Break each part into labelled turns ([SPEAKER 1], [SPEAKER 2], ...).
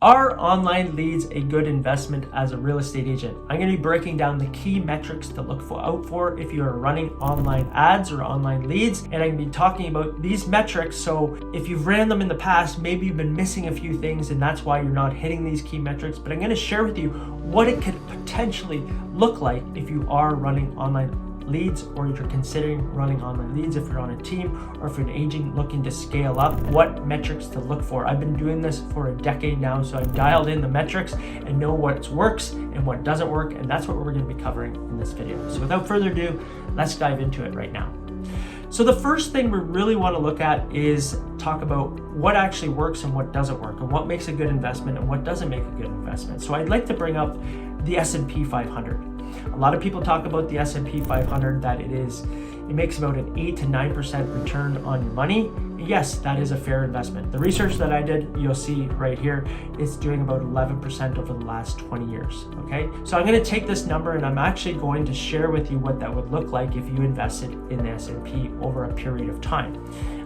[SPEAKER 1] Are online leads a good investment as a real estate agent? I'm going to be breaking down the key metrics to look out for if you are running online ads or online leads. And I'm going to be talking about these metrics. So if you've ran them in the past, maybe you've been missing a few things and that's why you're not hitting these key metrics. But I'm going to share with you what it could potentially look like if you are running online leads, or if you're considering running online leads, if you're on a team, or if you're an agent looking to scale up, what metrics to look for. I've been doing this for a decade now, so I've dialed in the metrics and know what works and what doesn't work, and that's what we're going to be covering in this video. So without further ado, let's dive into it right now. So the first thing we really want to look at is talk about what actually works and what doesn't work, and what makes a good investment and what doesn't make a good investment. So I'd like to bring up the S&P 500. A lot of people talk about the S&P 500 that it makes about an 8 to 9% return on your money. Yes, that is a fair investment. The research that I did, you'll see right here, is doing about 11% over the last 20 years, okay? So I'm gonna take this number and I'm actually going to share with you what that would look like if you invested in the S&P over a period of time,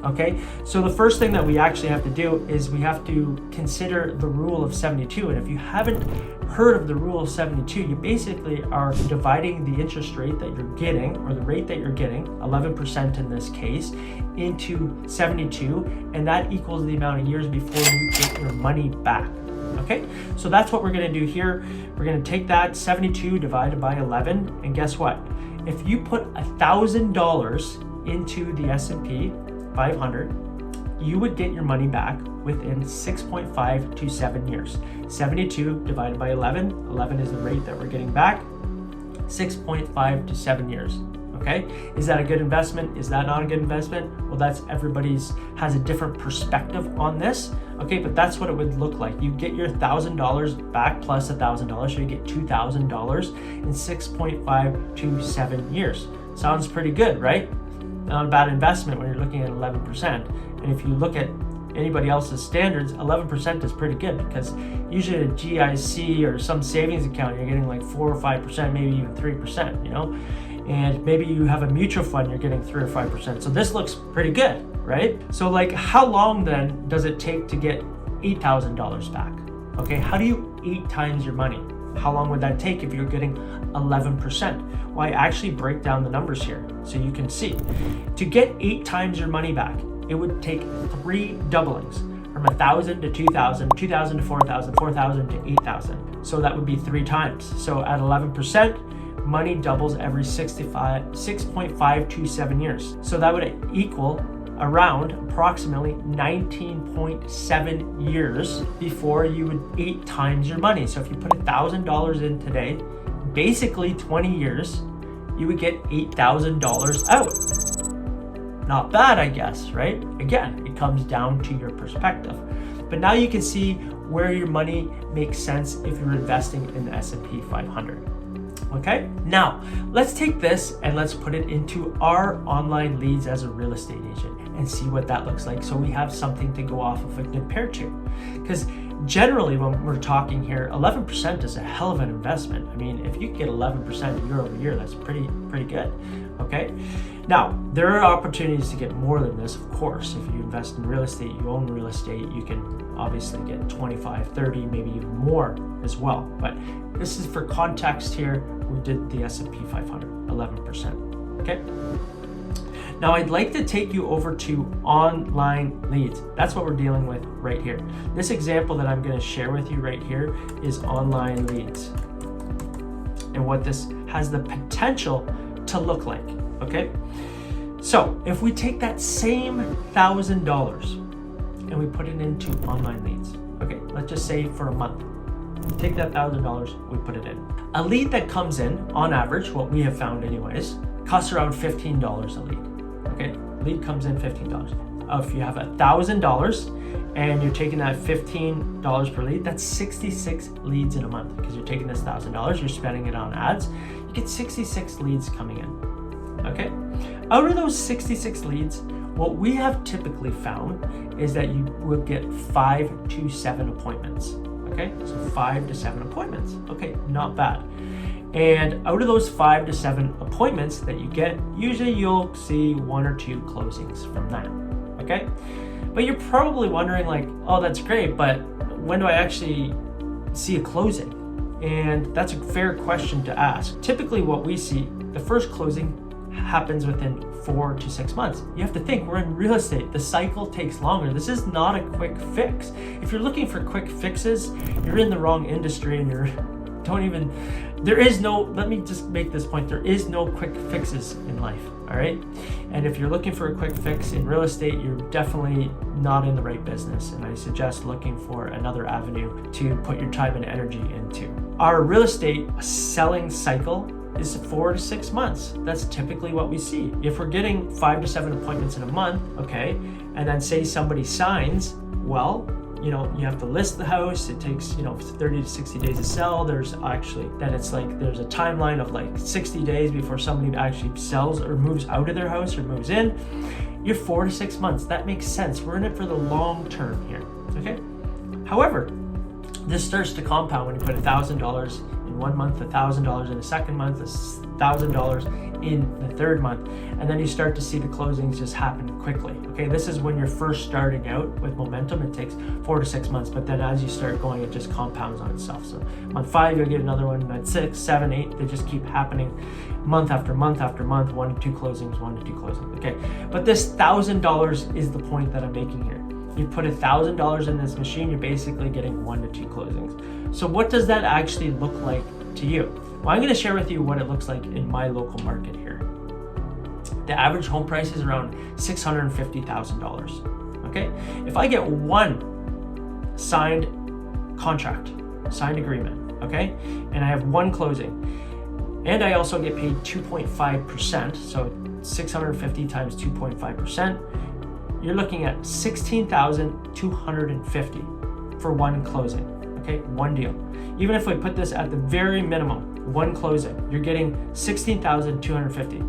[SPEAKER 1] okay? So the first thing that we actually have to do is we have to consider the rule of 72. And if you haven't heard of the rule of 72, you basically are dividing the interest rate that you're getting, or the rate that you're getting, 11% in this case, into 72, and that equals the amount of years before you get your money back. Okay, so that's what we're going to do here. We're going to take that 72 divided by 11, and guess what? If you put $1,000 into the S&P 500, you would get your money back within 6.5 to 7 years. 72 divided by 11, 11 is the rate that we're getting back, 6.5 to 7 years. Okay, is that a good investment? Is that not a good investment? Well, that's everybody's has a different perspective on this. Okay, but that's what it would look like. You get your $1,000 back plus $1,000, so you get $2,000 in 6.5 to 7 years. Sounds pretty good, right? Not a bad investment when you're looking at 11%. And if you look at anybody else's standards, 11% is pretty good, because usually a GIC or some savings account, you're getting like 4 or 5%, maybe even 3%, you know? And maybe you have a mutual fund, you're getting 3 or 5%. So this looks pretty good, right? So like, how long then does it take to get $8,000 back? Okay, how do you 8 times your money? How long would that take if you're getting 11%? Well, I actually break down the numbers here so you can see. To get 8 times your money back, it would take 3 doublings, from 1,000 to 2,000, 2,000 to 4,000, 4,000 to 8,000. So that would be 3 times. So at 11%, money doubles every 6.5 to 7 years. So that would equal around approximately 19.7 years before you would 8 times your money. So if you put $1,000 in today, basically 20 years, you would get $8,000 out. Not bad, I guess, right? Again, it comes down to your perspective. But now you can see where your money makes sense if you're investing in the S&P 500. Okay, now let's take this and let's put it into our online leads as a real estate agent and see what that looks like, so we have something to go off of and compare to. Because generally when we're talking here, 11% is a hell of an investment. I mean, if you get 11% year over year, that's pretty good. Okay, now there are opportunities to get more than this, of course. If you invest in real estate, you own real estate, you can obviously get 25, 30, maybe even more as well. But this is for context here. We did the S&P 500, 11%, okay? Now I'd like to take you over to online leads. That's what we're dealing with right here. This example that I'm gonna share with you right here is online leads, and what this has the potential to look like, okay? So if we take that same $1,000 and we put it into online leads, okay, let's just say for a month. Take that $1,000, we put it in. A lead that comes in, on average, what we have found anyways, costs around $15 a lead, okay? Lead comes in $15. If you have $1,000 and you're taking that $15 per lead, that's 66 leads in a month, because you're taking this $1,000, you're spending it on ads, you get 66 leads coming in, okay? Out of those 66 leads, what we have typically found is that you will get 5 to 7 appointments. Okay, so 5 to 7 appointments. Okay, not bad. And out of those 5 to 7 appointments that you get, usually you'll see 1 or 2 closings from that. Okay, but you're probably wondering like, oh, that's great, but when do I actually see a closing? And that's a fair question to ask. Typically what we see, the first closing happens within 4 to 6 months. You have to think, we're in real estate. The cycle takes longer. This is not a quick fix. If you're looking for quick fixes, you're in the wrong industry and let me just make this point, there is no quick fixes in life, all right? And if you're looking for a quick fix in real estate, you're definitely not in the right business. And I suggest looking for another avenue to put your time and energy into. Our real estate selling cycle is 4 to 6 months. That's typically what we see. If we're getting 5 to 7 appointments in a month, okay, and then say somebody signs, well, you have to list the house. It takes, 30 to 60 days to sell. There's a timeline of like 60 days before somebody actually sells or moves out of their house or moves in. You're 4 to 6 months. That makes sense. We're in it for the long term here, okay? However, this starts to compound when you put $1,000 in 1 month, $1,000 in the second month, $1,000 in the third month, and then you start to see the closings just happen quickly. Okay, this is when you're first starting out with momentum. It takes 4 to 6 months, but then as you start going, it just compounds on itself. So month 5, you'll get another one. Month 6, 7, 8, they just keep happening month after month after month, 1 to 2 closings, 1 to 2 closings. Okay, but this $1,000 is the point that I'm making here. You put $1,000 in this machine, you're basically getting 1 to 2 closings. So what does that actually look like to you? Well, I'm going to share with you what it looks like in my local market here. The average home price is around $650,000. Okay, if I get one signed contract, signed agreement, okay, and I have one closing, and I also get paid 2.5%, so 650 times 2.5%, you're looking at $16,250 for one closing, okay, one deal. Even if we put this at the very minimum, one closing, you're getting $16,250.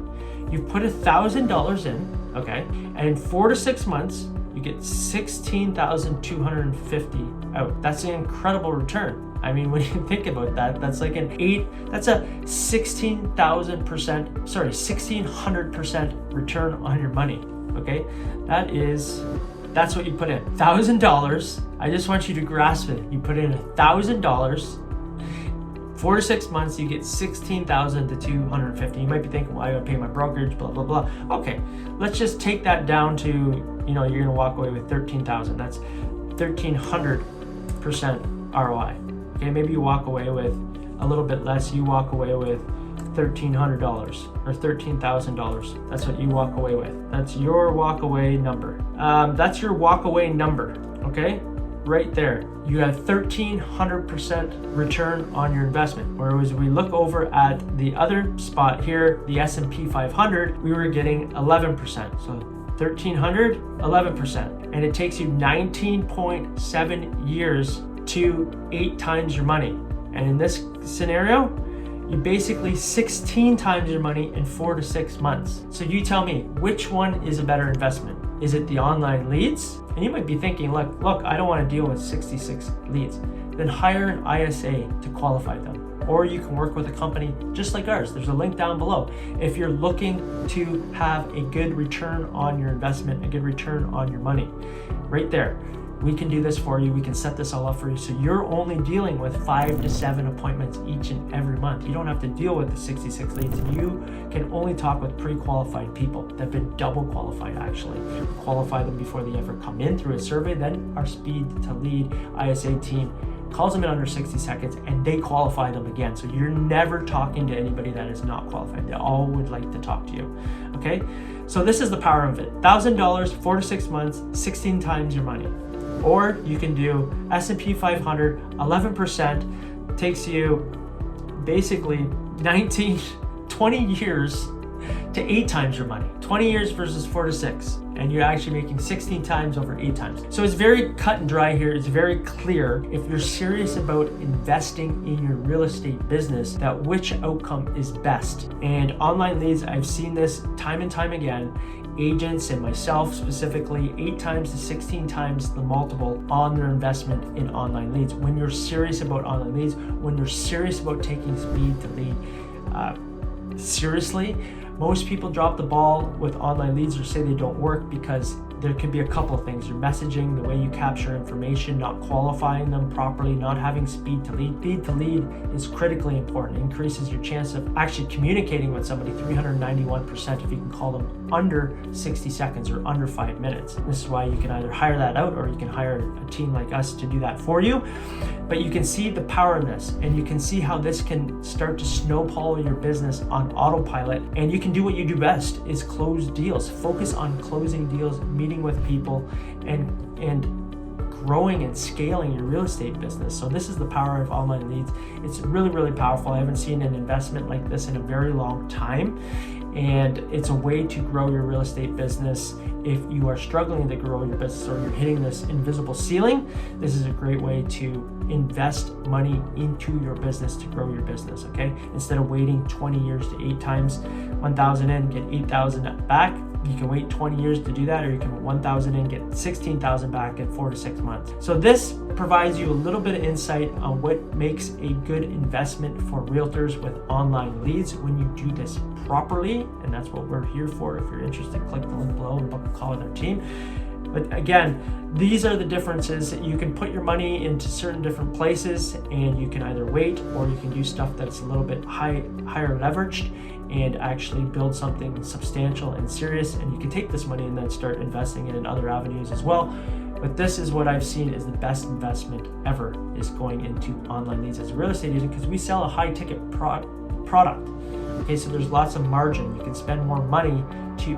[SPEAKER 1] You've put $1,000 in, okay, and in 4 to 6 months, you get $16,250 out. That's an incredible return. I mean, when you think about that, that's like that's a 1,600% return on your money. Okay, that's what you put in. $1,000. I just want you to grasp it. You put in $1,000. 4 to 6 months, you get $16,250. You might be thinking, well, I gotta pay my brokerage, blah, blah, blah. Okay, let's just take that down to, you're gonna walk away with $13,000. That's 1,300% ROI. Okay, maybe you walk away with a little bit less. You walk away with $1,300 or $13,000. That's what you walk away with. That's your walk away number. That's your walk away number, okay? Right there. You have 1,300% return on your investment. Whereas we look over at the other spot here, the S&P 500, we were getting 11%. So 1,300, 11%. And it takes you 19.7 years to 8 times your money. And in this scenario, you basically 16 times your money in 4 to 6 months. So you tell me, which one is a better investment? Is it the online leads? And you might be thinking, look, I don't want to deal with 66 leads. Then hire an ISA to qualify them. Or you can work with a company just like ours. There's a link down below. If you're looking to have a good return on your investment, a good return on your money, right there. We can do this for you. We can set this all up for you. So you're only dealing with 5 to 7 appointments each and every month. You don't have to deal with the 66 leads. You can only talk with pre-qualified people that have been double qualified actually. We qualify them before they ever come in through a survey. Then our speed to lead ISA team calls them in under 60 seconds and they qualify them again. So you're never talking to anybody that is not qualified. They all would like to talk to you, okay? So this is the power of it. $1,000, 4 to 6 months, 16 times your money. Or you can do S&P 500, 11%, takes you basically 20 years to 8 times your money. 20 years versus 4 to 6. And you're actually making 16 times over 8 times. So it's very cut and dry here. It's very clear if you're serious about investing in your real estate business, that which outcome is best. And online leads, I've seen this time and time again. Agents and myself specifically, 8 times to 16 times the multiple on their investment in online leads. When you're serious about online leads, when you're serious about taking speed to lead seriously, most people drop the ball with online leads or say they don't work because there could be a couple of things. Your messaging, the way you capture information, not qualifying them properly, not having speed to lead. Speed to lead is critically important. It increases your chance of actually communicating with somebody 391% if you can call them under 60 seconds or under 5 minutes. This is why you can either hire that out or you can hire a team like us to do that for you. But you can see the power in this, and you can see how this can start to snowball your business on autopilot, and you can do what you do best, is close deals. Focus on closing deals, meeting with people, and growing and scaling your real estate business. So this is the power of online leads. It's really, really powerful. I haven't seen an investment like this in a very long time. And it's a way to grow your real estate business. If you are struggling to grow your business or you're hitting this invisible ceiling, this is a great way to invest money into your business to grow your business, okay? Instead of waiting 20 years to 8 times 1,000 in, get 8,000 back, you can wait 20 years to do that, or you can put 1,000 in, get 16,000 back in 4 to 6 months. So this provides you a little bit of insight on what makes a good investment for realtors with online leads when you do this properly, and that's what we're here for. If you're interested, click the link below and book a call with our team. But again, these are the differences. You can put your money into certain different places, and you can either wait or you can do stuff that's a little bit higher leveraged and actually build something substantial and serious. And you can take this money and then start investing it in other avenues as well. But this is what I've seen is the best investment ever, is going into online leads as a real estate agent, because we sell a high ticket product. Okay, so there's lots of margin. You can spend more money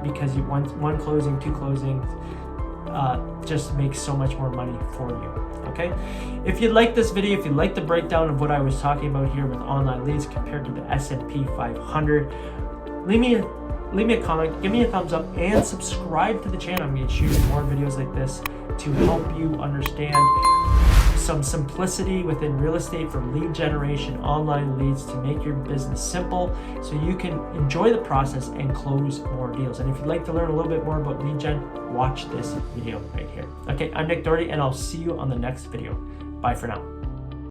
[SPEAKER 1] because you one closing, 2 closings, just makes so much more money for you. Okay, if you like this video, if you like the breakdown of what I was talking about here with online leads compared to the S&P 500, leave me a comment, give me a thumbs up, and subscribe to the channel. I'm going to shoot more videos like this to help you understand some simplicity within real estate for lead generation, online leads, to make your business simple so you can enjoy the process and close more deals. And if you'd like to learn a little bit more about lead gen, watch this video right here. Okay, I'm Nick Doherty, and I'll see you on the next video. Bye for now.